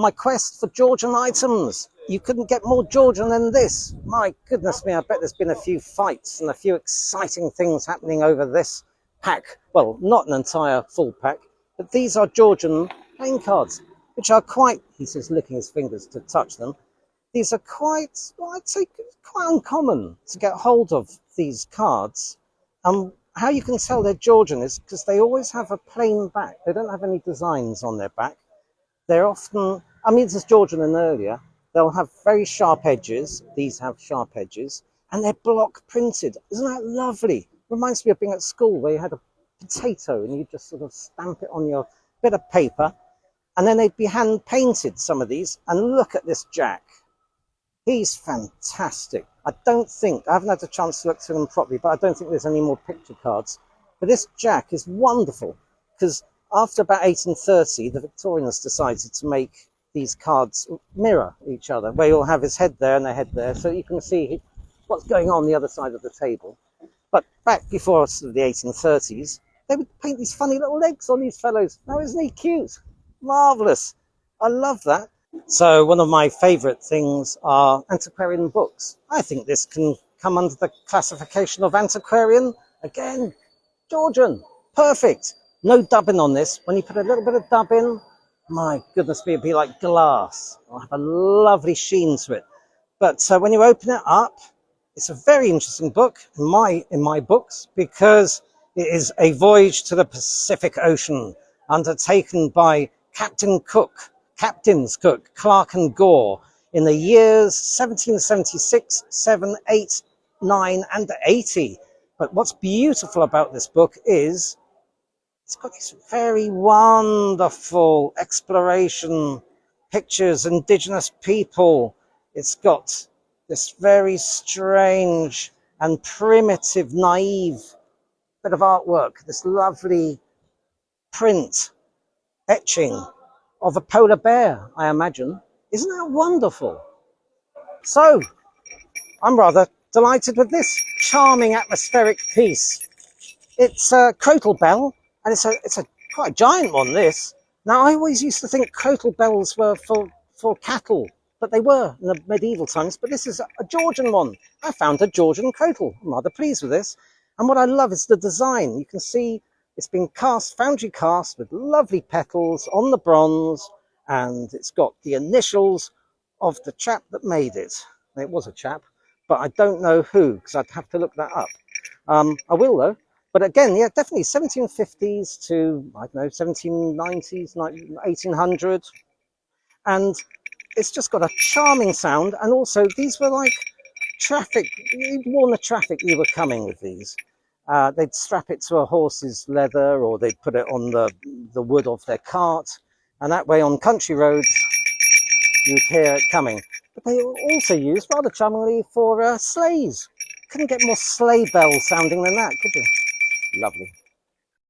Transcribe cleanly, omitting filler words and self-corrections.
on my quest for Georgian items. You couldn't get more Georgian than this. My goodness me, I bet there's been a few fights and a few exciting things happening over this pack. Well, not an entire full pack, but these are Georgian playing cards, which are quite, he says, licking his fingers to touch them. These are quite, well, I'd say quite uncommon to get hold of these cards. How you can tell they're Georgian is because they always have a plain back. They don't have any designs on their back. They're often, I mean, this is Georgian and earlier. They'll have very sharp edges. These have sharp edges. And they're block printed. Isn't that lovely? Reminds me of being at school where you had a potato and you just sort of stamp it on your bit of paper. And then they'd be hand painted, some of these. And look at this Jack. He's fantastic. I haven't had a chance to look through them properly, but I don't think there's any more picture cards. But this Jack is wonderful because after about 1830, the Victorians decided to make these cards mirror each other, where you'll have his head there and their head there, so you can see what's going on the other side of the table. But back before the 1830s, they would paint these funny little legs on these fellows. Now, isn't he cute? Marvellous. I love that. So one of my favourite things are antiquarian books. I think this can come under the classification of antiquarian. Again, Georgian, perfect. No dubbing on this. When you put a little bit of dub in, my goodness me, it'd be like glass. It'll have a lovely sheen to it. But when you open it up, it's a very interesting book in my books because it is a voyage to the Pacific Ocean undertaken by Captains Cook, Clark and Gore in the years 1776, 7, 8, 9 and 80. But what's beautiful about this book is it's got these very wonderful exploration pictures, indigenous people. It's got this very strange and primitive, naive bit of artwork, this lovely print, etching of a polar bear, I imagine. Isn't that wonderful? So, I'm rather delighted with this charming atmospheric piece. It's a crotal bell, and it's a quite a giant one, this. Now, I always used to think crotal bells were for cattle, but they were in the medieval times, but this is a Georgian one. I found a Georgian crotal. I'm rather pleased with this. And what I love is the design. You can see it's been cast, foundry cast, with lovely petals on the bronze, and it's got the initials of the chap that made it. It was a chap, but I don't know who, because I'd have to look that up. I will, though. But again, yeah, definitely 1750s to, I don't know, 1790s, 1800. And it's just got a charming sound. And also, these were like traffic. You'd warn the traffic you were coming with these. They'd strap it to a horse's leather, or they'd put it on the wood of their cart. And that way on country roads, you'd hear it coming. But they were also used, rather charmingly, for sleighs. Couldn't get more sleigh bell sounding than that, could you? Lovely.